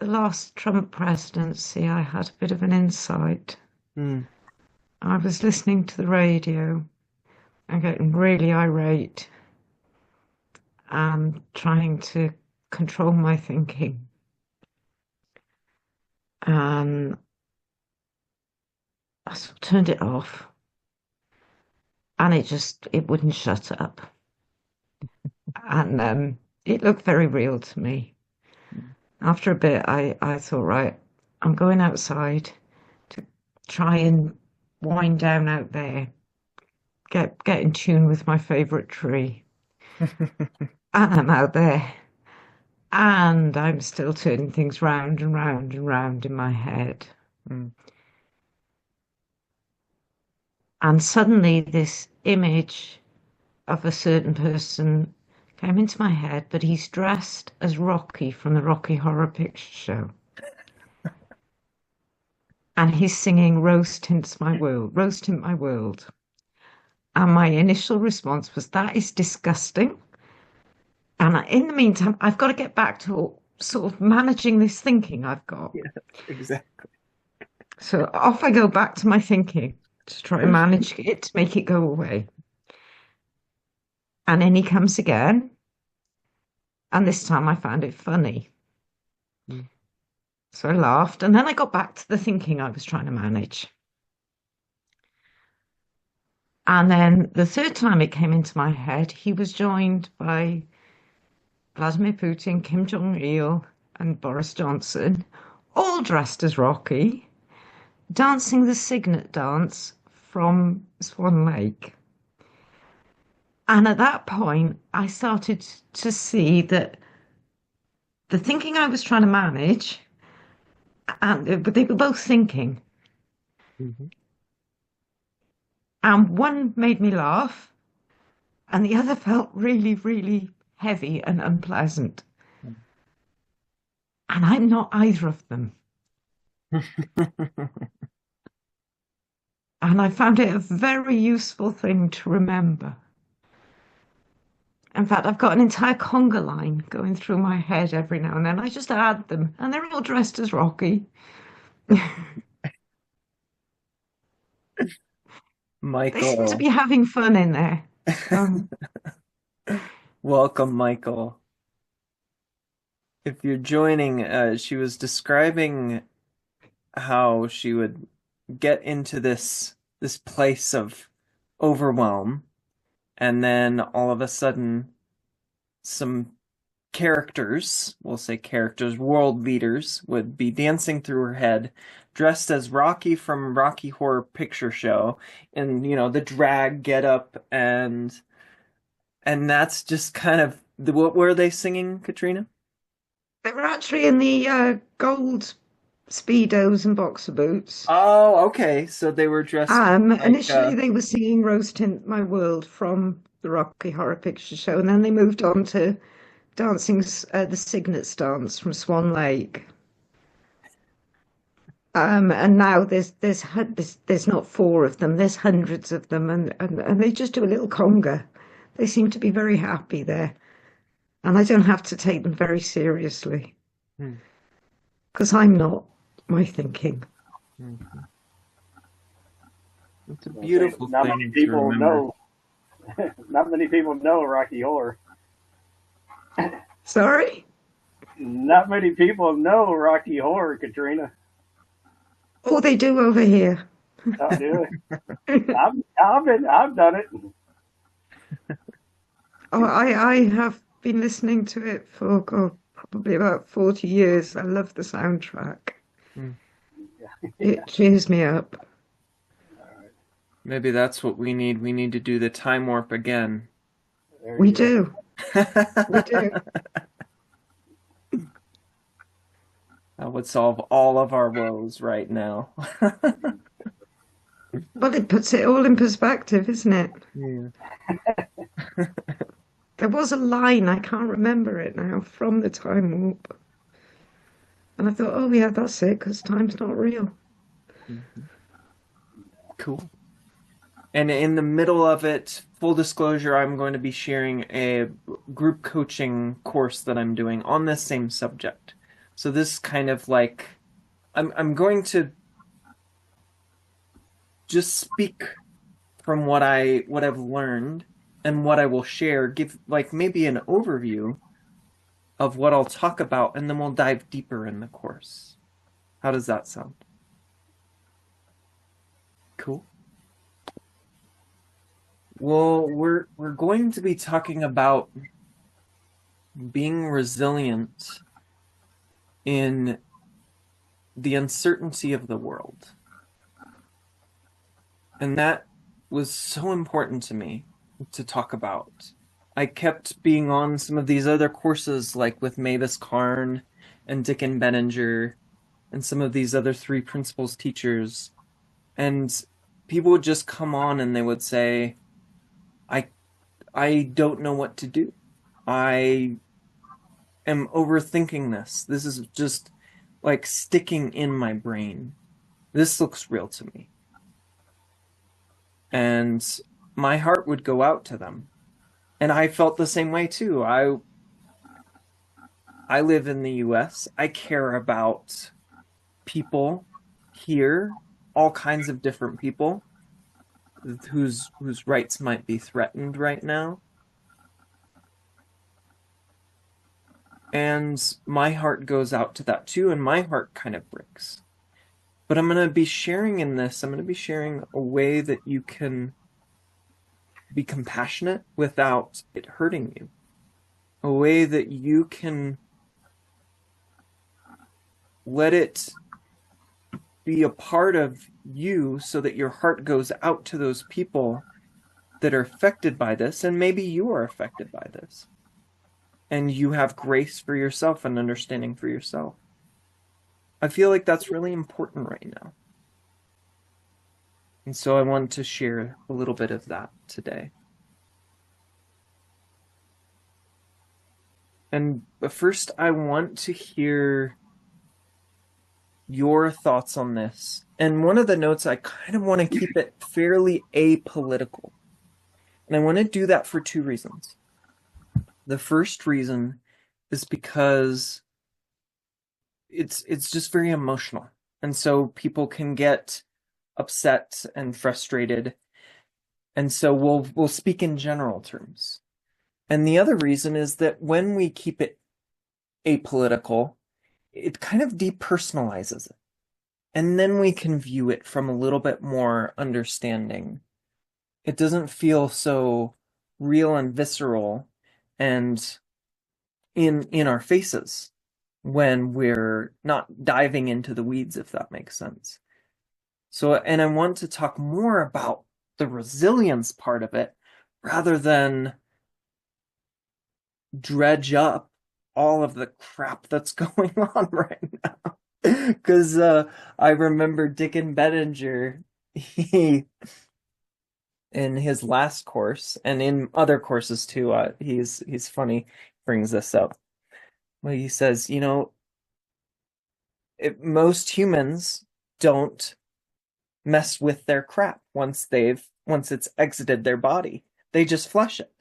the last Trump presidency, I had a bit of an insight. Mm. I was listening to the radio and getting really irate and trying to control my thinking. And I sort of turned it off and it wouldn't shut up. And it looked very real to me. After a bit, I thought, right, I'm going outside to try and wind down out there, get in tune with my favorite tree. And I'm out there and I'm still turning things round and round and round in my head. Mm. And suddenly this image of a certain person came into my head, but he's dressed as Rocky from the Rocky Horror Picture Show. And he's singing Rose Tints My World, Rose Tint My World. And my initial response was, that is disgusting. And in the meantime, I've got to get back to sort of managing this thinking I've got. Yeah, exactly. So off I go back to my thinking to try and manage it to make it go away. And in he comes again. And this time I found it funny. Mm. So I laughed. And then I got back to the thinking I was trying to manage. And then the third time it came into my head, he was joined by Vladimir Putin, Kim Jong-il, and Boris Johnson, all dressed as Rocky, dancing the Signet dance from Swan Lake. And at that point, I started to see that the thinking I was trying to manage, and but they were both thinking, Mhm. and one made me laugh, and the other felt really, really heavy and unpleasant. And I'm not either of them. And I found it a very useful thing to remember. In fact, I've got an entire conga line going through my head every now and then. I just add them, and they're all dressed as Rocky. They seem to be Michael. having fun in there. So, Welcome, Michael. If you're joining, she was describing how she would get into this place of overwhelm, and then all of a sudden, some characters, we'll say characters, world leaders, would be dancing through her head, dressed as Rocky from Rocky Horror Picture Show, and the drag get up, and that's just kind of what were they singing, Katrina? they were actually in the gold Speedos and boxer boots. Oh, okay. So they were dressed like Initially, they were singing Rose Tint My World from the Rocky Horror Picture Show, and then they moved on to dancing the Signet dance from Swan Lake. And now there's not four of them, there's hundreds of them, and they just do a little conga. They seem to be very happy there, and I don't have to take them very seriously hmm, because I'm not my thinking. hmm. It's a I'll say beautiful not many thing to people remember. know. Not many people know Rocky Horror. Sorry? Not many people know Rocky Horror, Katrina. Oh, they do over here. I do it. I've done it. Oh, I have been listening to it for God, probably about 40 years. I love the soundtrack. Hmm. It cheers me up. Maybe that's what we need. We need to do the time warp again. There We you go. do. We do. That would solve all of our woes right now. Well, it puts it all in perspective, isn't it? Yeah. There was a line, I can't remember it now, from the time warp. And I thought, oh, yeah, that's it, because time's not real. Mhm. Cool. And in the middle of it, full disclosure, I'm going to be sharing a group coaching course that I'm doing on this same subject. So this kind of like, I'm going to just speak from what I've learned and what I will share, give like maybe an overview of what I'll talk about, and then we'll dive deeper in the course. How does that sound? Cool. Well, we're going to be talking about being resilient in the uncertainty of the world. And that was so important to me to talk about. I kept being on some of these other courses, like with Mavis Karn and Dickon Benninger and some of these other three principles teachers. And people would just come on and they would say, I don't know what to do. I am overthinking this. This is just like sticking in my brain. This looks real to me. And my heart would go out to them. And I felt the same way too. I live in the US. I care about people here, all kinds of different people whose rights might be threatened right now. And my heart goes out to that too, and my heart kind of breaks. But I'm going to be sharing in this, I'm going to be sharing a way that you can be compassionate without it hurting you. A way that you can let it be a part of you so that your heart goes out to those people that are affected by this, and maybe you are affected by this. And you have grace for yourself and understanding for yourself. I feel like that's really important right now. And so I want to share a little bit of that today. But first, I want to hear your thoughts on this. And one of the notes, I kind of want to keep it fairly apolitical. And I want to do that for two reasons. The first reason is because it's just very emotional. And so people can get upset and frustrated. And so we'll speak in general terms. And the other reason is that when we keep it apolitical, it kind of depersonalizes it. And then we can view it from a little bit more understanding. It doesn't feel so real and visceral and in our faces when we're not diving into the weeds, if that makes sense. So, and I want to talk more about the resilience part of it rather than dredge up all of the crap that's going on right now. Because I remember Dickon Benninger, he, in his last course, and in other courses too, he's funny, brings this up. Well, he says, most humans don't mess with their crap once it's exited their body. They just flush it.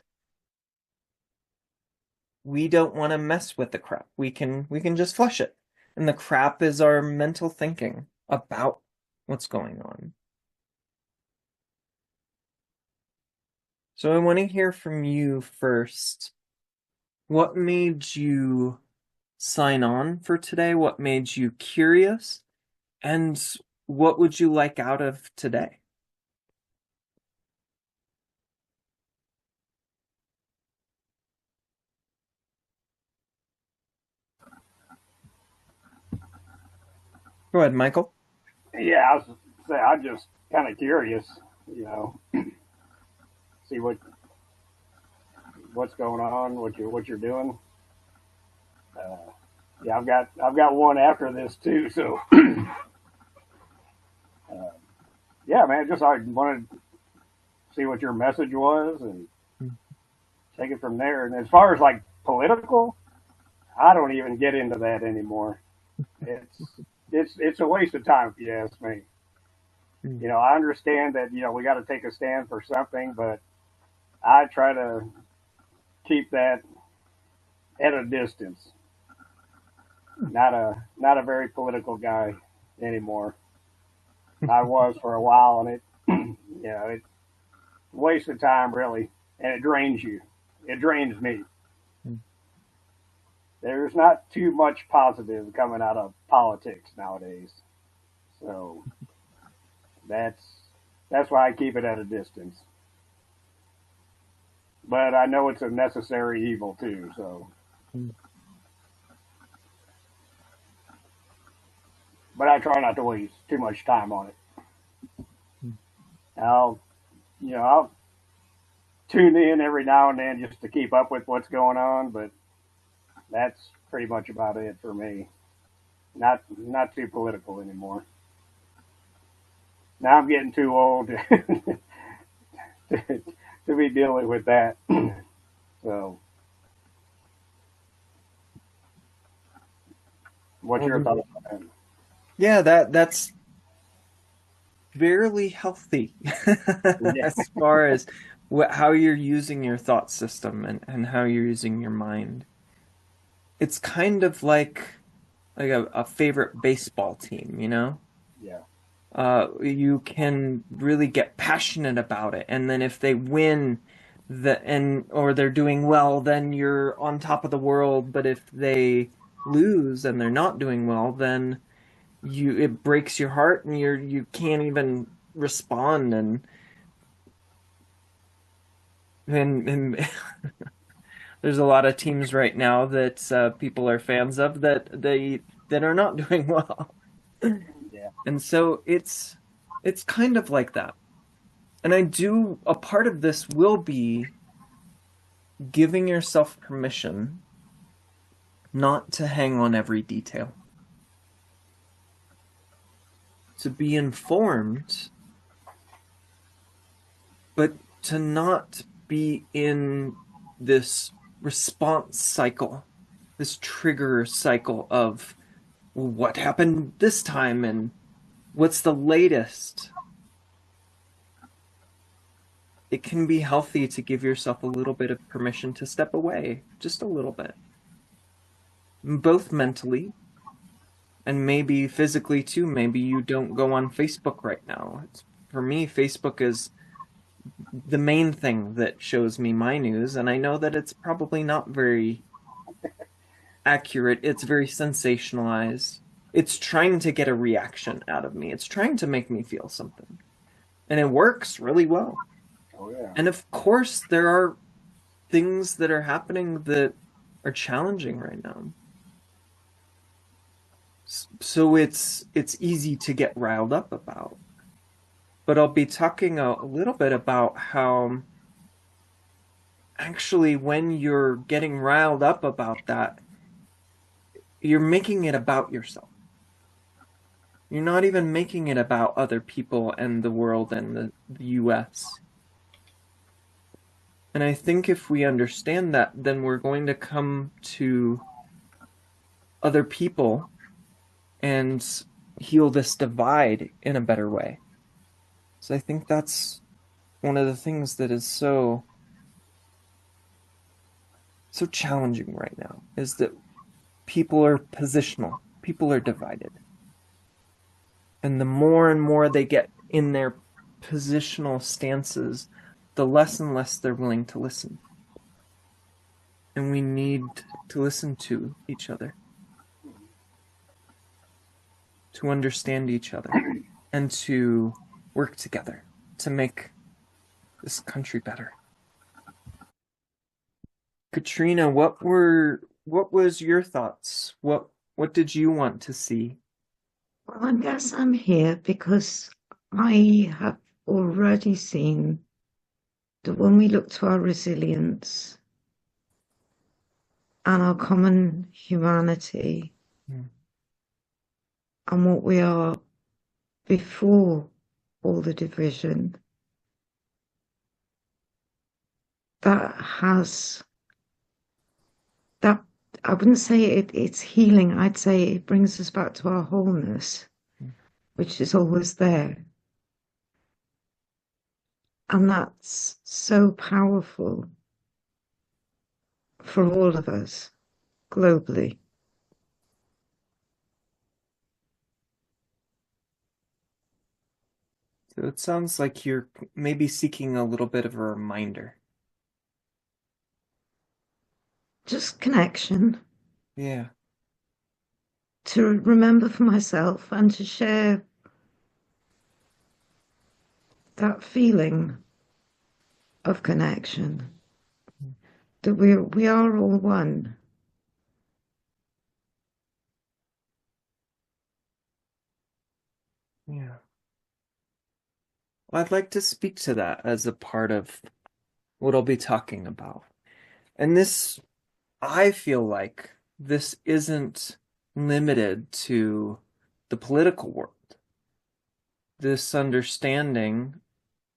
We don't want to mess with the crap. We can just flush it. And the crap is our mental thinking about what's going on. So I want to hear from you first. What made you sign on for today? What made you curious? And what would you like out of today? Go ahead, Michael. Yeah, I was say I'm just kind of curious, you know, see what's going on, what you're doing. Uh, yeah, I've got one after this too. So yeah, man, just I wanted to see what your message was and take it from there. And as far as like political, I don't even get into that anymore. It's it's a waste of time if you ask me. I understand that we got to take a stand for something, but I try to keep that at a distance. not a very political guy anymore. I was for a while, and it's a waste of time really, and it drains you. It drains me. There's not too much positive coming out of politics nowadays, so that's that's why I keep it at a distance. But I know it's a necessary evil too, so. But I try not to waste too much time on it. I'll, I'll tune in every now and then just to keep up with what's going on, but that's pretty much about it for me. Not too political anymore. Now I'm getting too old to, to be dealing with that. So, what's your thoughts on that? Yeah, that's fairly healthy Yeah, as far as how you're using your thought system and how you're using your mind. It's kind of like a favorite baseball team, you know? yeah, You can really get passionate about it, and then if they win or they're doing well, then you're on top of the world. But if they lose and they're not doing well, then it breaks your heart and you can't even respond and there's a lot of teams right now that people are fans of that are not doing well. yeah. And so it's kind of like that. And a part of this will be giving yourself permission not to hang on every detail, to be informed, but to not be in this response cycle, this trigger cycle of what happened this time and what's the latest. It can be healthy to give yourself a little bit of permission to step away, just a little bit, both mentally and maybe physically too. Maybe you don't go on Facebook right now. For me, Facebook is the main thing that shows me my news, and I know that it's probably not very accurate. It's very sensationalized. It's trying to get a reaction out of me. It's trying to make me feel something. And it works really well. Oh yeah. And of course, there are things that are happening that are challenging right now. So it's easy to get riled up about. But I'll be talking a little bit about how actually when you're getting riled up about that, you're making it about yourself. You're not even making it about other people and the world and the US. And I think if we understand that, then we're going to come to other people and heal this divide in a better way. So I think that's one of the things that is so challenging right now is that people are positional. People are divided. And the more and more they get in their positional stances, the less and less they're willing to listen. And we need to listen to each other, to understand each other, and to work together to make this country better. Katrina, what was your thoughts? What did you want to see? Well, I guess I'm here because I have already seen that when we look to our resilience and our common humanity Mm. and what we are before all the division, that has that I wouldn't say it's healing, I'd say it brings us back to our wholeness, which is always there. And that's so powerful for all of us globally. So it sounds like you're maybe seeking a little bit of a reminder. Just connection Yeah. to remember for myself and to share that feeling of connection that we are all one. Yeah. Well, I'd like to speak to that as a part of what I'll be talking about. And this, I feel like this isn't limited to the political world. This understanding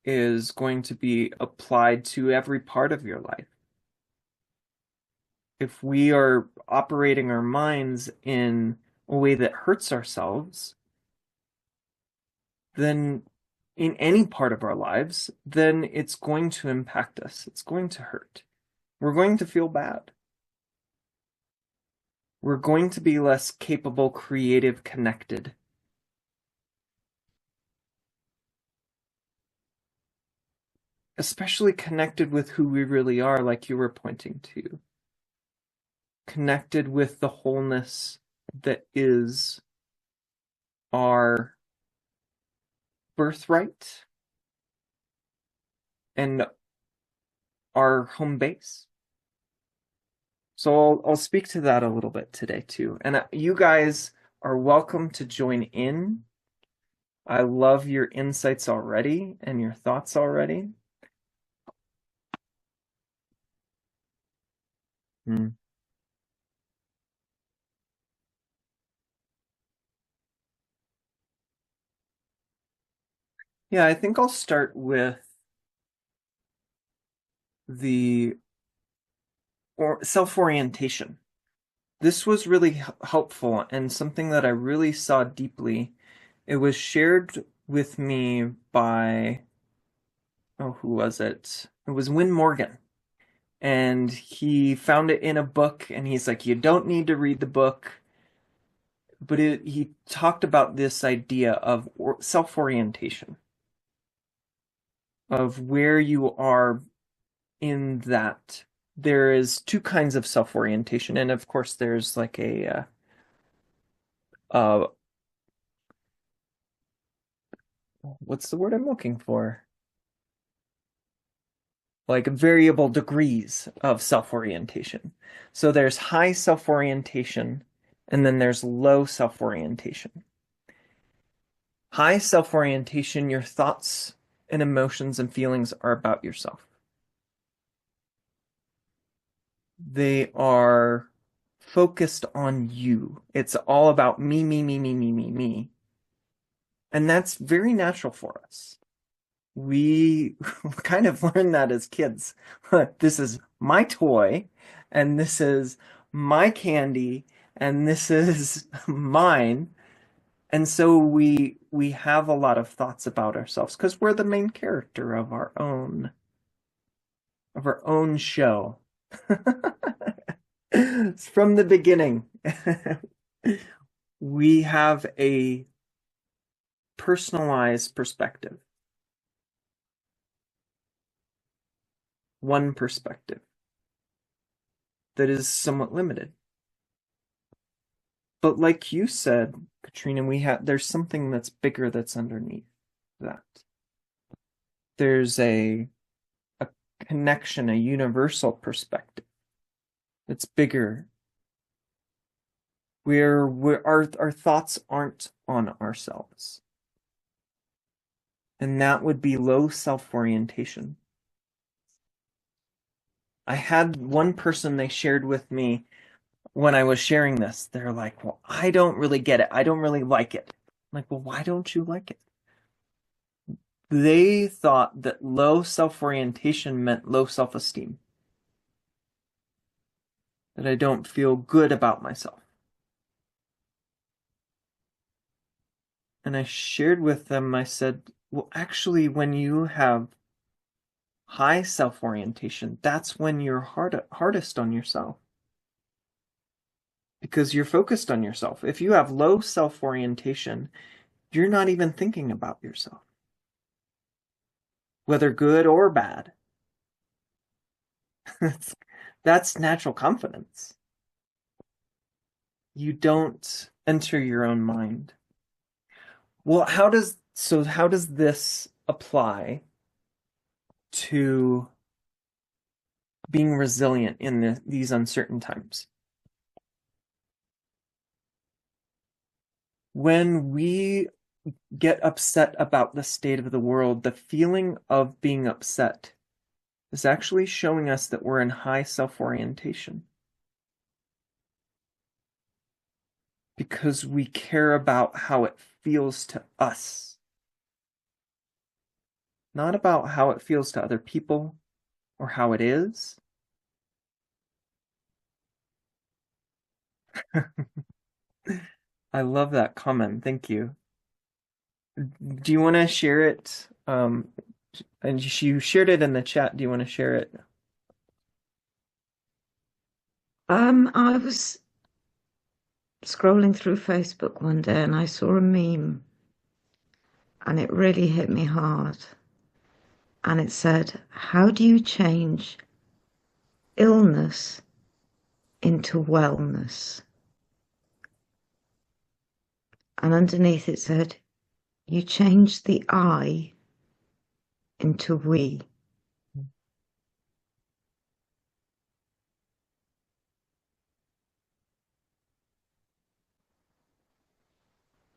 is going to be applied to every part of your life. If we are operating our minds in a way that hurts ourselves, then in any part of our lives, then it's going to impact us. It's going to hurt. We're going to feel bad. We're going to be less capable, creative, connected. Especially connected with who we really are, like you were pointing to. Connected with the wholeness that is our birthright and our home base. So I'll speak to that a little bit today too. And you guys are welcome to join in. I love your insights already and your thoughts already. Hmm. Yeah, I think I'll start with the self-orientation. This was really helpful and something that I really saw deeply. It was shared with me by, oh, who was it? It was Win Morgan. And he found it in a book, and he's like, you don't need to read the book. But he talked about this idea of self-orientation, of where you are in that. There is two kinds of self-orientation, and of course, there's like uh, what's the word I'm looking for? Like variable degrees of self-orientation. So there's high self-orientation, and then there's low self-orientation. High self-orientation, your thoughts and emotions and feelings are about yourself. They are focused on you. It's all about me, me, me, me, me, me, me. And that's very natural for us. We kind of learn that as kids. This is my toy, and this is my candy, and this is mine. And so we have a lot of thoughts about ourselves because we're the main character of our own show. From the beginning. We have a personalized perspective. One perspective that is somewhat limited. But like you said, Katrina, there's something that's bigger that's underneath that. There's a connection, a universal perspective that's bigger. Where our thoughts aren't on ourselves. And that would be low self-orientation. I had one person, they shared with me when I was sharing this, they're like, well, I don't really get it. I don't really like it. I'm like, well, why don't you like it? They thought that low self-orientation meant low self-esteem. That I don't feel good about myself. And I shared with them, I said, well, actually, when you have high self-orientation, that's when you're hardest on yourself. Because you're focused on yourself. If you have low self-orientation, you're not even thinking about yourself. whether good or bad. That's natural confidence. You don't enter your own mind. Well, how does this apply to being resilient in these uncertain times? When we get upset about the state of the world, the feeling of being upset is actually showing us that we're in high self-orientation. Because we care about how it feels to us, not about how it feels to other people or how it is. I love that comment. Thank you. Do you want to share it? And you shared it in the chat. Do you want to share it? I was scrolling through Facebook one day and I saw a meme and it really hit me hard. And it said, "How do you change illness into wellness?" And underneath it said, "You change the I into we."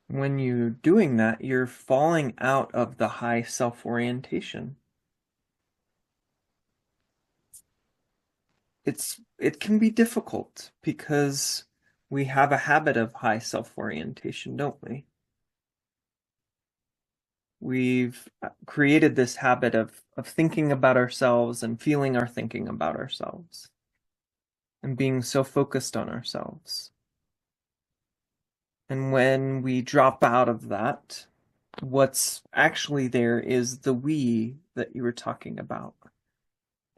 When you're doing that, you're falling out of the high self-orientation. It can be difficult because we have a habit of high self-orientation, don't we? We've created this habit of thinking about ourselves and feeling our thinking about ourselves and being so focused on ourselves. And when we drop out of that, what's actually there is the we that you were talking about.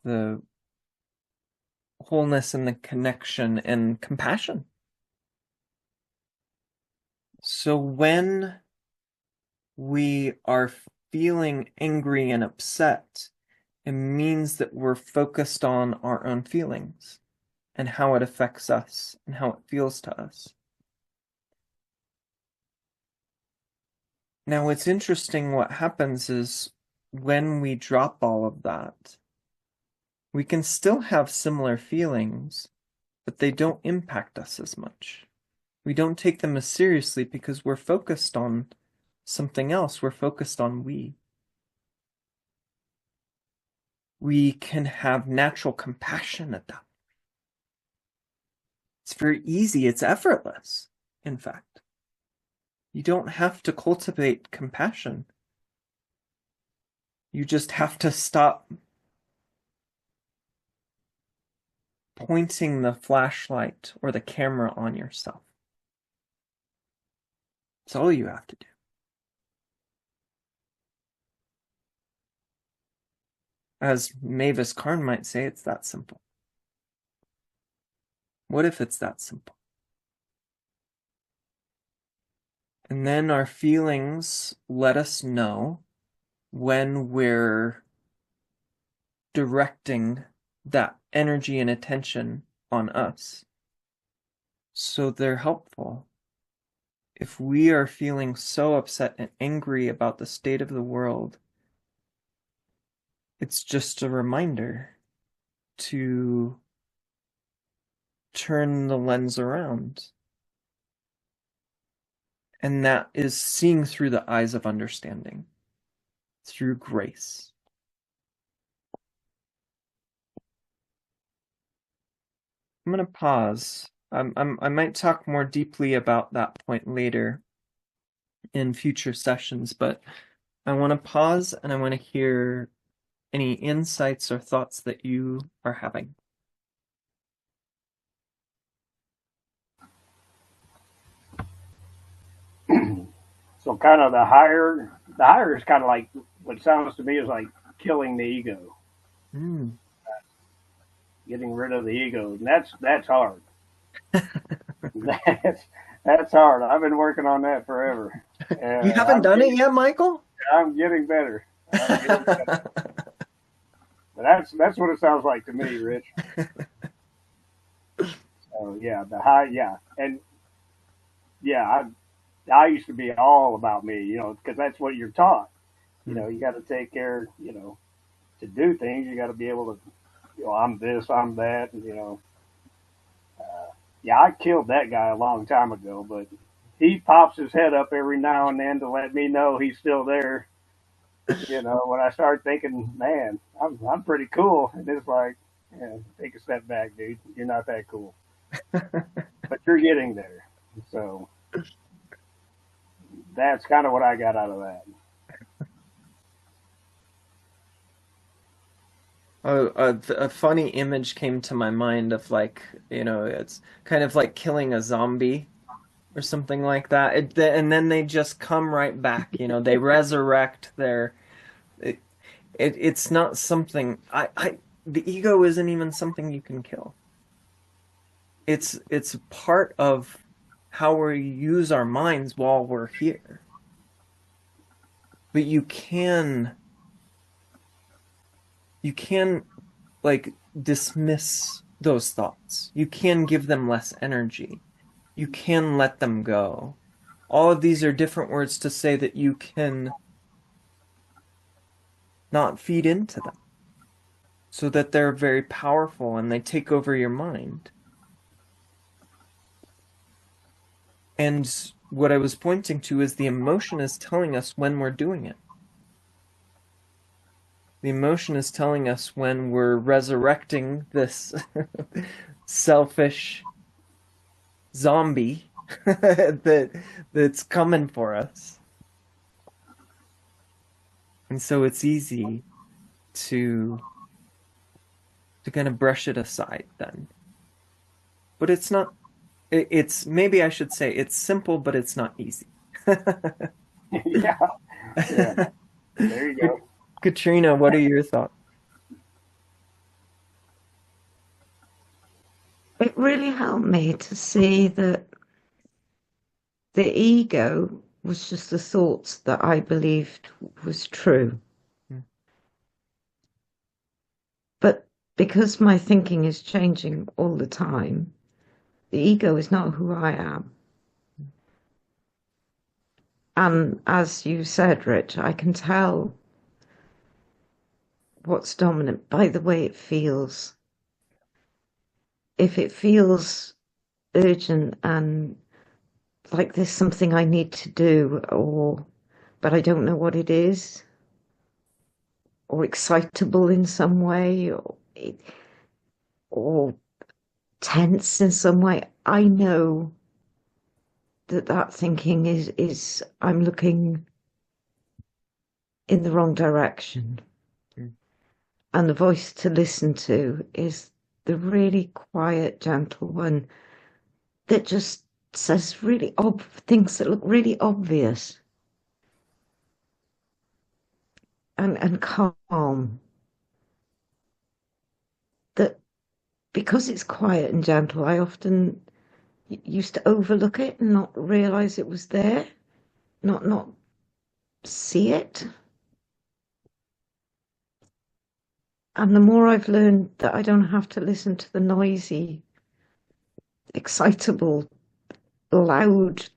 The wholeness and the connection and compassion. So when we are feeling angry and upset, it means that we're focused on our own feelings and how it affects us and how it feels to us. Now, it's interesting what happens is when we drop all of that, we can still have similar feelings, but they don't impact us as much. We don't take them as seriously because we're focused on something else. We're focused on we. We can have natural compassion at that. It's very easy. It's effortless, in fact. You don't have to cultivate compassion. You just have to stop pointing the flashlight or the camera on yourself. That's all you have to do. As Mavis Karn might say, it's that simple. What if it's that simple? And then our feelings let us know when we're directing that energy and attention on us. So they're helpful. If we are feeling so upset and angry about the state of the world, it's just a reminder to turn the lens around. And that is seeing through the eyes of understanding, through grace. I'm going to pause. I might talk more deeply about that point later in future sessions, but I want to pause and I want to hear any insights or thoughts that you are having. So kind of the higher is kind of like what sounds to me is like killing the ego, Mm. getting rid of the ego, and that's hard. That's hard. I've been working on that forever. You haven't done it yet, Michael? I'm getting better. You know, but that's what it sounds like to me, Rich. So yeah, the high, yeah, and yeah, I used to be all about me, you know, because that's what you're taught. You know, you got to take care, you know, to do things, you got to be able to, you know, I'm this, I'm that, and, you know, yeah, I killed that guy a long time ago, but he pops his head up every now and then to let me know he's still there. You know, when I start thinking, man, I'm pretty cool, and it's like, yeah, take a step back, dude. You're not that cool, but you're getting there. So that's kind of what I got out of that. A funny image came to my mind of like, it's kind of like killing a zombie or something like that. And then they just come right back, they resurrect it, it's not something the ego isn't even something you can kill. It's part of how we use our minds while we're here. But you can like dismiss those thoughts. You can give them less energy. You can let them go. All of these are different words to say that you can not feed into them so that they're very powerful and they take over your mind. And what I was pointing to is the emotion is telling us when we're doing it. The emotion is telling us when we're resurrecting this selfish zombie that's coming for us. And so it's easy to kind of brush it aside then. But it's not it's maybe I should say it's simple, but it's not easy. Yeah, yeah. There you go. Katrina, what are your thoughts? It really helped me to see that the ego was just the thoughts that I believed was true. Hmm. But because my thinking is changing all the time, the ego is not who I am. And as you said, Rich, I can tell what's dominant by the way it feels. If it feels urgent and like there's something I need to do, or but I don't know what it is, or excitable in some way, or tense in some way, I know that that thinking is I'm looking in the wrong direction. Hmm. And the voice to listen to is the really quiet, gentle one that just says really things that look really obvious and calm. That because it's quiet and gentle, I often used to overlook it and not realize it was there, not see it. And the more I've learned that I don't have to listen to the noisy, excitable, loud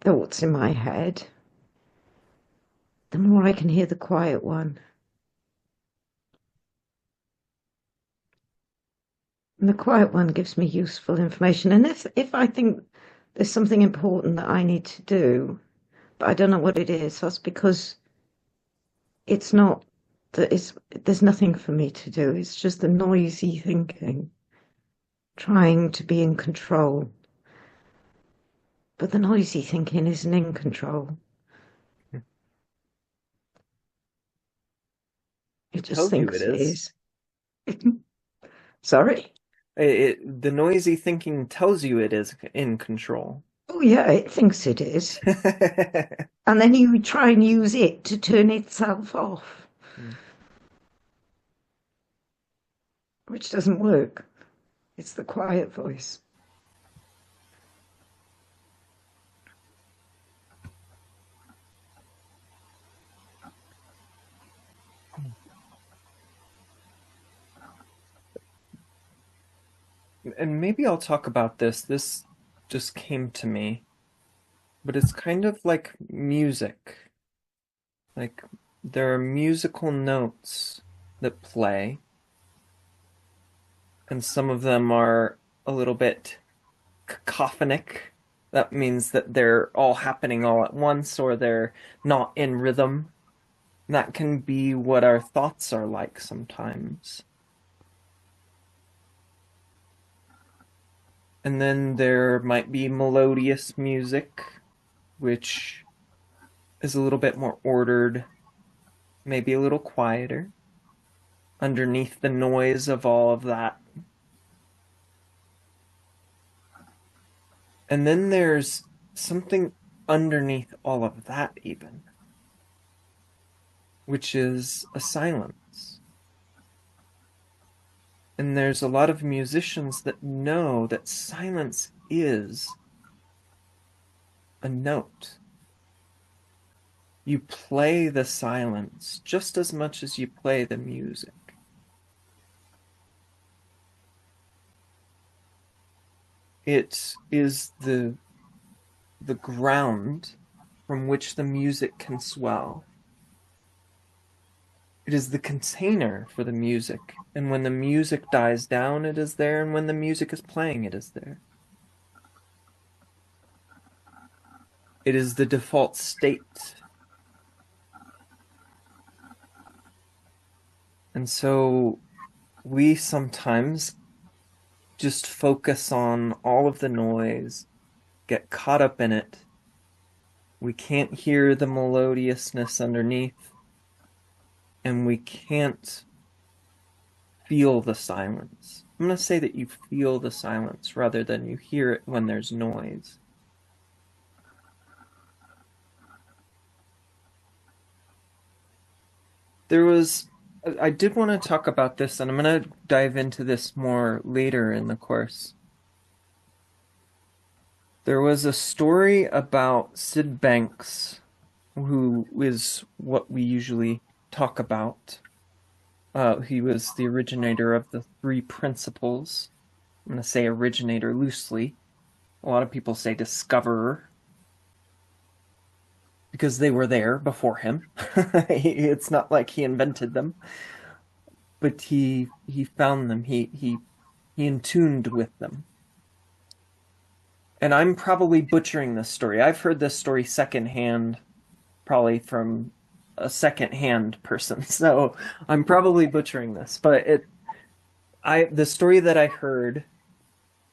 thoughts in my head, the more I can hear the quiet one. And the quiet one gives me useful information. And if I think there's something important that I need to do, but I don't know what it is, that's because it's not that it's there's nothing for me to do. It's just the noisy thinking, trying to be in control. But the noisy thinking isn't in control. It It just tells you it thinks it is. is. Sorry? The noisy thinking tells you it is in control. Oh, yeah, it thinks it is. And then you try and use it to turn itself off, which doesn't work. It's the quiet voice. and maybe I'll talk about this. This just came to me, but it's kind of like music. Like there are musical notes that play, and some of them are a little bit cacophonic. That means that they're all happening all at once or they're not in rhythm. That can be what our thoughts are like sometimes. And then there might be melodious music, which is a little bit more ordered, maybe a little quieter, underneath the noise of all of that. And then there's something underneath all of that, even, which is a silence. And there's a lot of musicians that know that silence is a note. You play the silence just as much as you play the music. It is the ground from which the music can swell. It is the container for the music, and when the music dies down, it is there, and when the music is playing, it is there. It is the default state. And so we sometimes just focus on all of the noise, get caught up in it. We can't hear the melodiousness underneath, and we can't feel the silence. I'm going to say that you feel the silence rather than you hear it when there's noise. I did want to talk about this, and I'm going to dive into this more later in the course. There was a story about Sid Banks, who is what we usually talk about. He was the originator of the three principles. I'm going to say originator loosely. A lot of people say discoverer because they were there before him. It's not like he invented them, but he found them. He intuned with them. And I'm probably butchering this story. I've heard this story secondhand, probably from a secondhand person. So I'm probably butchering this, but the story that I heard,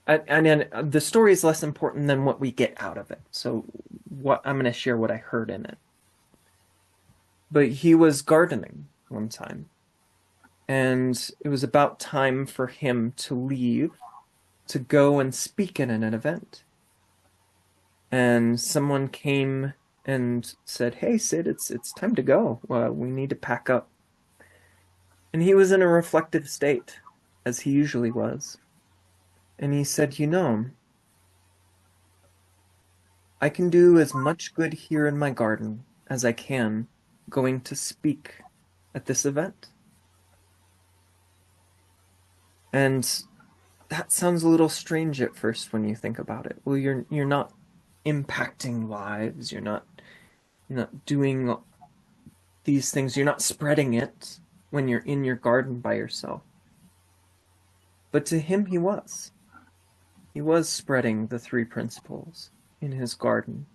and the story is less important than what we get out of it. So I'm going to share what I heard in it. But he was gardening one time, and it was about time for him to leave to go and speak in an event. And someone came and said, "Hey, Sid, it's time to go. We need to pack up." And he was in a reflective state, as he usually was. And he said, I can do as much good here in my garden as I can going to speak at this event." And that sounds a little strange at first when you think about it. Well, you're not impacting lives. You're not doing these things. You're not spreading it when you're in your garden by yourself. But to him, he was. He was spreading the three principles in his garden.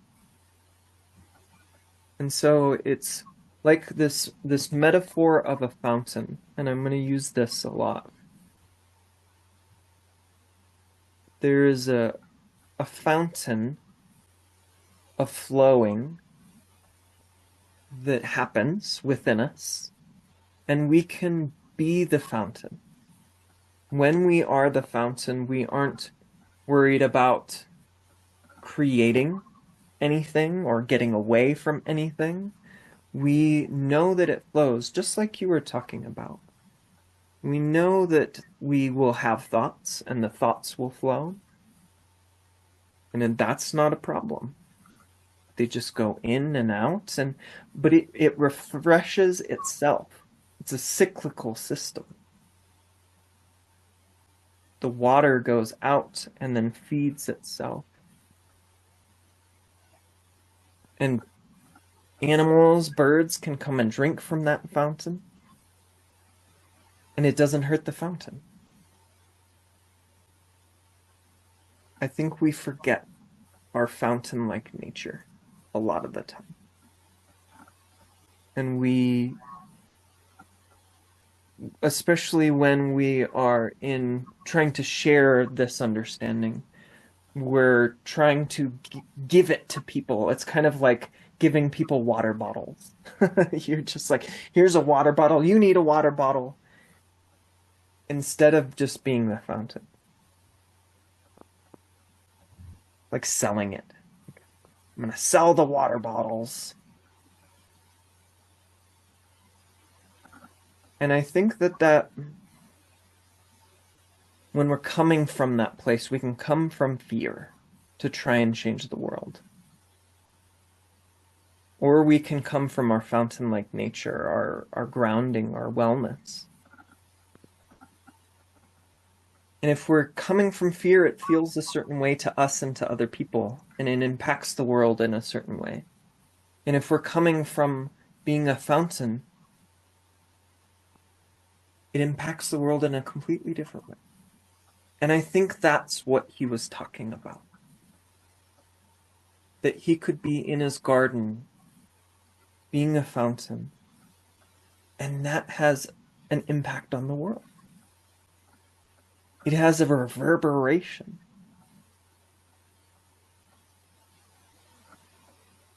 And so it's like this metaphor of a fountain, and I'm going to use this a lot. There is a fountain of flowing that happens within us, and we can be the fountain. When we are the fountain, we aren't worried about creating anything or getting away from anything. We know that it flows, just like you were talking about. We know that we will have thoughts, and the thoughts will flow. And then that's not a problem. They just go in and out, but it refreshes itself. It's a cyclical system. the water goes out and then feeds itself. And animals, birds can come and drink from that fountain, and it doesn't hurt the fountain. I think we forget our fountain-like nature a lot of the time. And we, especially when we are in trying to share this understanding, we're trying to give it to people. It's kind of like giving people water bottles. You're just like, here's a water bottle. You need a water bottle. Instead of just being the fountain. Like selling it. I'm going to sell the water bottles. And I think that when we're coming from that place, we can come from fear to try and change the world. Or we can come from our fountain-like nature, our grounding, our wellness. And if we're coming from fear, it feels a certain way to us and to other people, and it impacts the world in a certain way. And if we're coming from being a fountain, it impacts the world in a completely different way. And I think that's what he was talking about. That he could be in his garden, being a fountain, and that has an impact on the world. It has a reverberation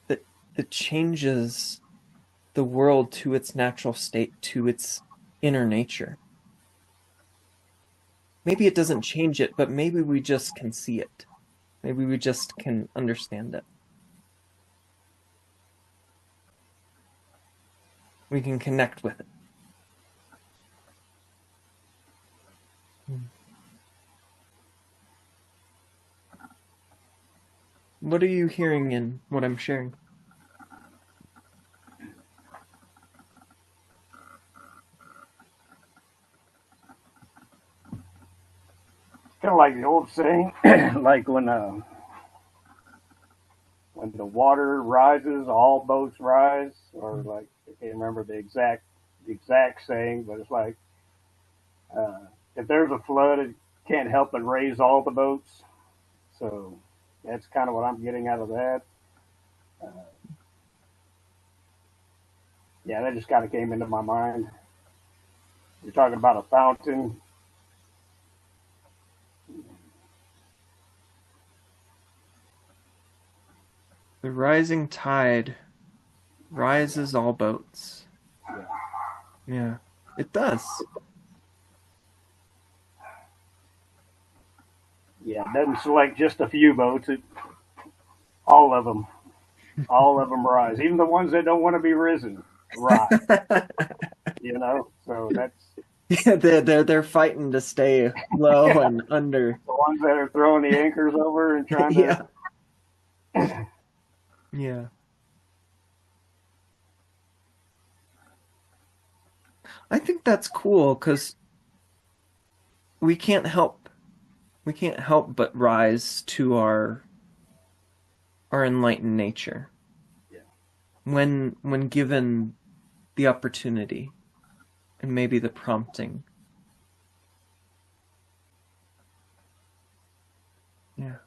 that changes the world to its natural state, to its inner nature. Maybe it doesn't change it, but maybe we just can see it. Maybe we just can understand it. We can connect with it. What are you hearing in what I'm sharing? Kind of like the old saying, like when the water rises, all boats rise, or like I can't remember the exact saying, but it's like if there's a flood, it can't help but raise all the boats. So that's kind of what I'm getting out of that. Uh, yeah, that just kind of came into my mind. You're talking about a fountain. The rising tide rises all boats. Yeah. Yeah, it does. Yeah, it doesn't select just a few boats. All of them rise. Even the ones that don't want to be risen rise. So that's Yeah, they're fighting to stay low yeah, and under. the ones that are throwing the anchors over and trying Yeah, to. yeah. I think that's cool because we can't help but rise to our enlightened nature Yeah. when given the opportunity and maybe the prompting. Yeah.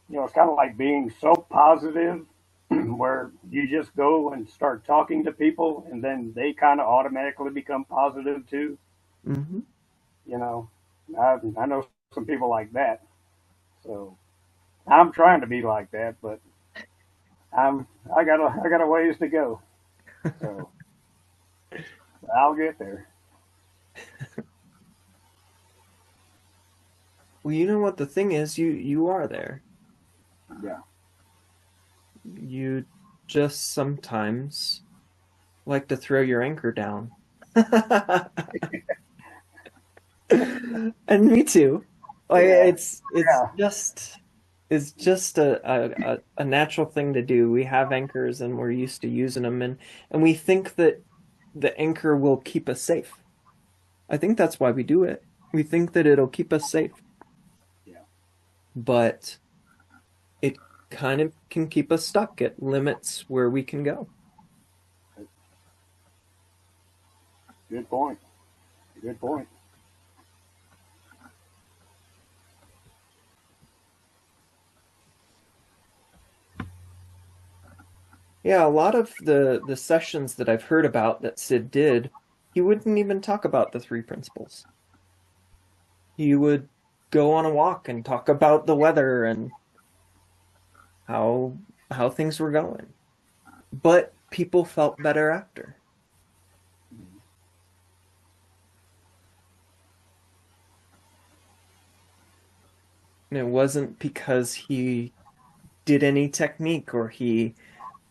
It's kind of like being so positive where you just go and start talking to people and then they kind of automatically become positive too. Mm-hmm. You know, I know some people like that. So I'm trying to be like that, but I got a ways to go. So I'll get there. Well, you know what the thing is, you are there. Yeah. You just sometimes like to throw your anchor down. And me too. Like Yeah. it's Yeah. just a natural thing to do. We have anchors and we're used to using them and we think that the anchor will keep us safe. I think that's why we do it. We think that it'll keep us safe, Yeah. but it kind of can keep us stuck. It limits where we can go. Good point. Good point. Yeah, a lot of the sessions that I've heard about that Sid did, he wouldn't even talk about the three principles. He would go on a walk and talk about the weather and how how things were going. But people felt better after. And it wasn't because he did any technique or he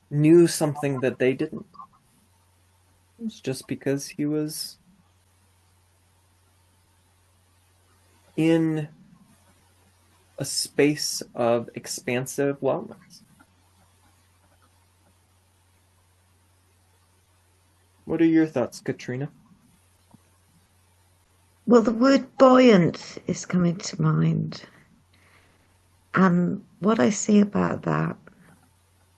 knew something that they didn't. It was just because he was in a space of expansive wellness. What are your thoughts, Katrina? Well, the word buoyant is coming to mind. And what I see about that,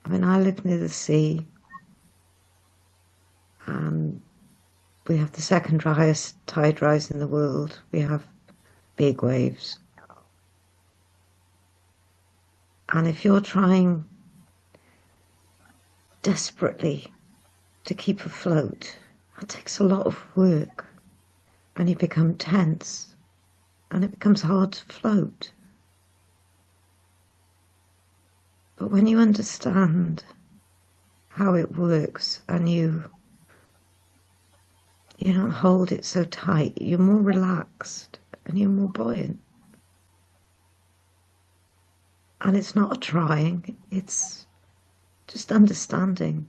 I mean, I live near the sea, and we have the second highest tide rise in the world. We have big waves. And if you're trying desperately to keep afloat, that takes a lot of work, and you become tense, and it becomes hard to float. But when you understand how it works and you don't hold it so tight, you're more relaxed and you're more buoyant. And it's not a trying, it's just understanding.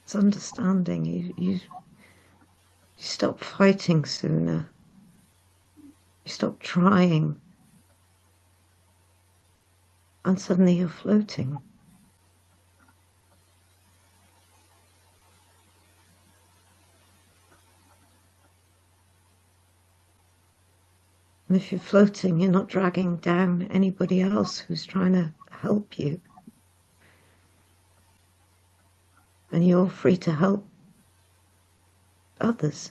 It's understanding. You stop fighting sooner. You stop trying. And suddenly you're floating. And if you're floating, you're not dragging down anybody else who's trying to help you. And you're free to help others.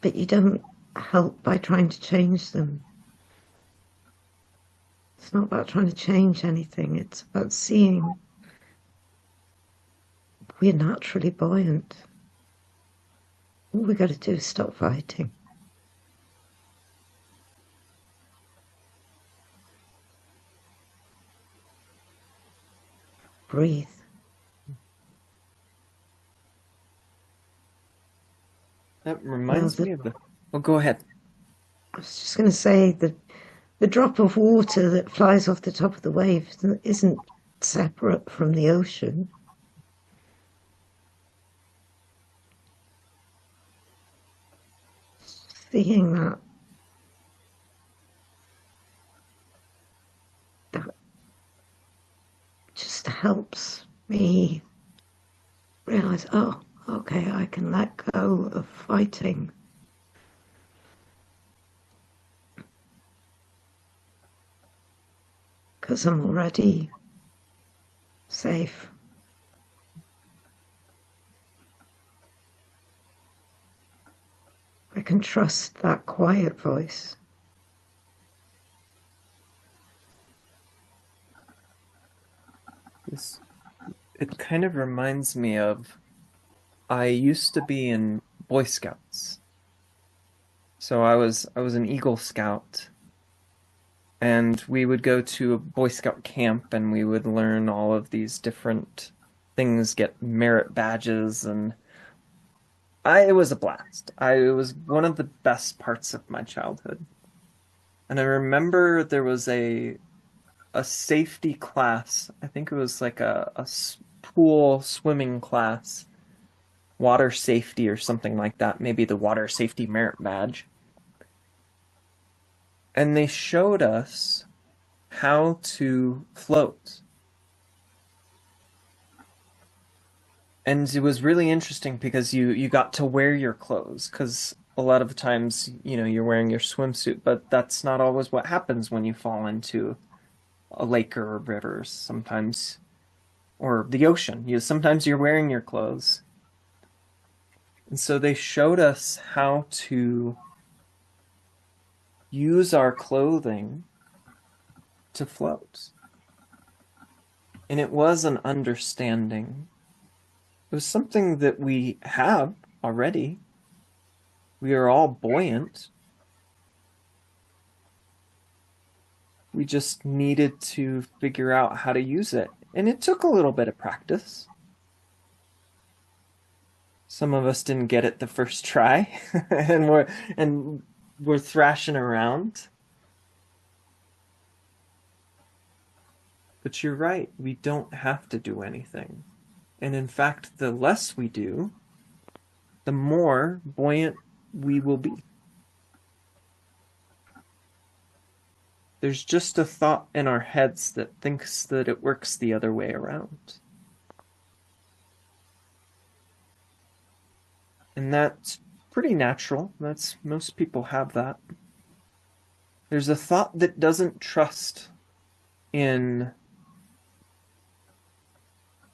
But you don't help by trying to change them. It's not about trying to change anything. It's about seeing we're naturally buoyant. All we got to do is stop fighting. Breathe. That reminds me of the. Oh, go ahead. I was just going to say that the drop of water that flies off the top of the wave isn't separate from the ocean. Seeing that just helps me realize, oh, okay, I can let go of fighting. Because I'm already safe. I can trust that quiet voice. It kind of reminds me of I used to be in Boy Scouts. So I was an Eagle Scout and we would go to a Boy Scout camp and we would learn all of these different things, get merit badges and it was a blast. It was one of the best parts of my childhood. And I remember there was a safety class. I think it was like a pool swimming class, water safety or something like that, maybe the water safety merit badge. And they showed us how to float. And it was really interesting because you got to wear your clothes, because a lot of the times, you're wearing your swimsuit, but that's not always what happens when you fall into a lake or a river. Sometimes, or the ocean. Sometimes you're wearing your clothes. And so they showed us how to use our clothing to float. And it was an understanding. It was something that we have already. We are all buoyant. We just needed to figure out how to use it. And it took a little bit of practice. Some of us didn't get it the first try, and we're thrashing around. But you're right, we don't have to do anything. And in fact, the less we do, the more buoyant we will be. There's just a thought in our heads that thinks that it works the other way around. And that's pretty natural. Most people have that. There's a thought that doesn't trust in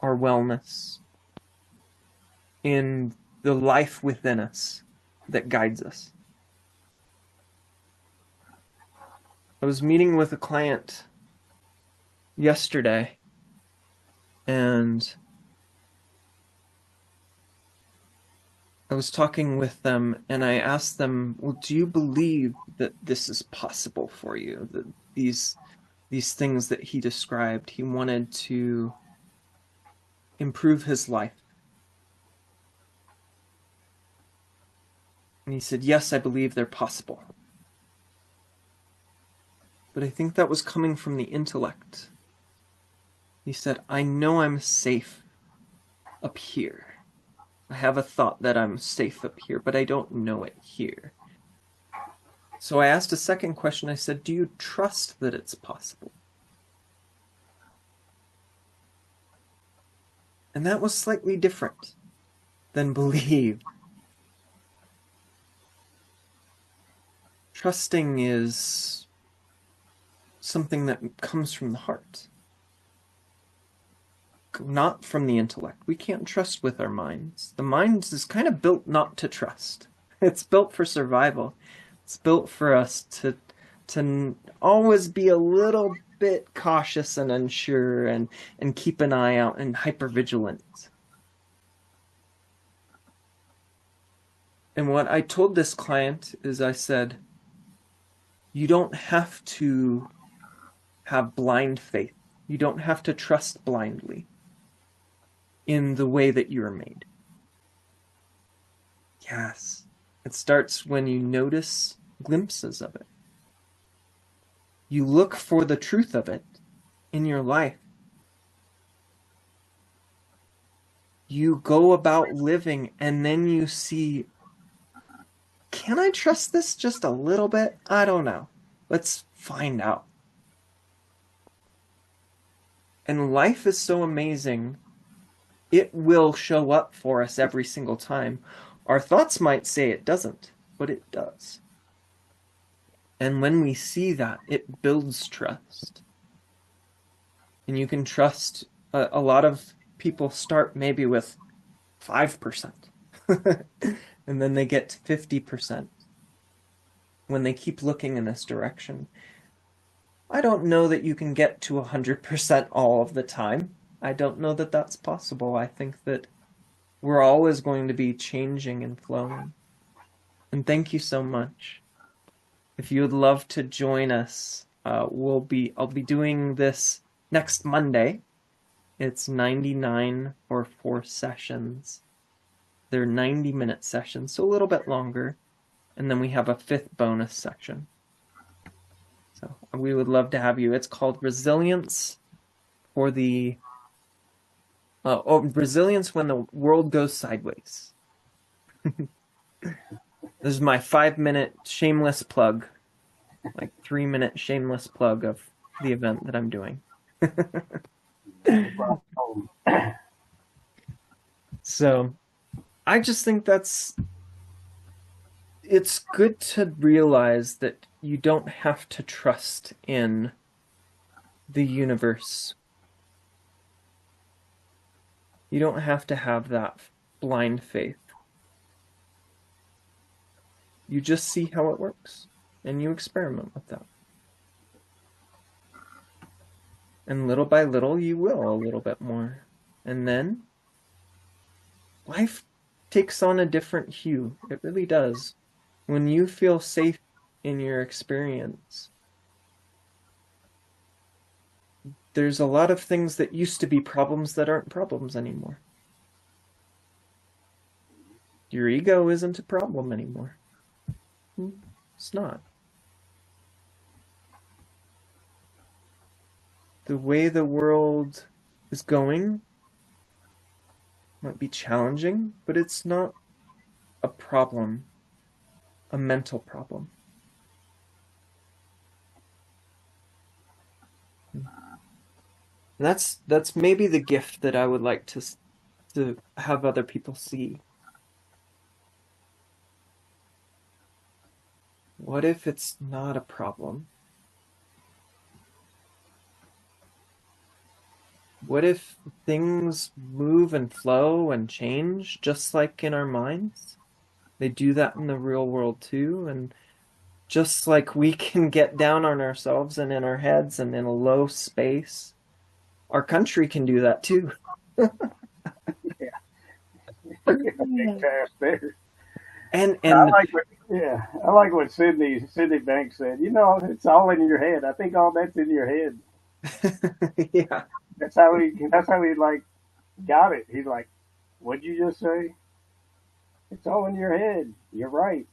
our wellness, in the life within us that guides us. I was meeting with a client yesterday, and I was talking with them, and I asked them, well, do you believe that this is possible for you? That these things that he described, he wanted to improve his life. And he said, yes, I believe they're possible. But I think that was coming from the intellect. He said, I know I'm safe up here. I have a thought that I'm safe up here, but I don't know it here. So I asked a second question. I said, do you trust that it's possible? And that was slightly different than believe. Trusting is something that comes from the heart, not from the intellect. We can't trust with our minds. The mind is kind of built not to trust. It's built for survival. It's built for us to always be a little bit cautious and unsure, and keep an eye out and hypervigilant. And what I told this client is, I said, you don't have to have blind faith. You don't have to trust blindly in the way that you are made. Yes, it starts when you notice glimpses of it. You look for the truth of it in your life. You go about living, and then you see, can I trust this just a little bit? I don't know. Let's find out. And life is so amazing. It will show up for us every single time. Our thoughts might say it doesn't, but it does. And when we see that, it builds trust. And you can trust. A lot of people start maybe with 5%. And then they get to 50% when they keep looking in this direction. I don't know that you can get to 100% all of the time. I don't know that that's possible. I think that we're always going to be changing and flowing. And thank you so much. If you would love to join us, I'll be doing this next Monday. It's 99 or 4 sessions. They're 90-minute sessions, so a little bit longer. And then we have a 5th bonus section. So we would love to have you. It's called Resilience for the Resilience when the world goes sideways. This is my 5-minute shameless plug, like 3-minute shameless plug of the event that I'm doing. So I just think it's good to realize that you don't have to trust in the universe. You don't have to have that blind faith. You just see how it works and you experiment with that. And little by little, you will a little bit more. And then life takes on a different hue. It really does. When you feel safe in your experience, there's a lot of things that used to be problems that aren't problems anymore. Your ego isn't a problem anymore. It's not. The way the world is going might be challenging, but it's not a problem, a mental problem. That's maybe the gift that I would like to have other people see. What if it's not a problem? What if things move and flow and change just like in our minds? They do that in the real world too, and just like we can get down on ourselves and in our heads and in a low space, our country can do that too. Yeah, big task there. And I and like what, yeah, I like what Sydney Banks said. You know, it's all in your head. I think all that's in your head. yeah. That's how he like got it. He's like, what'd you just say? It's all in your head. You're right.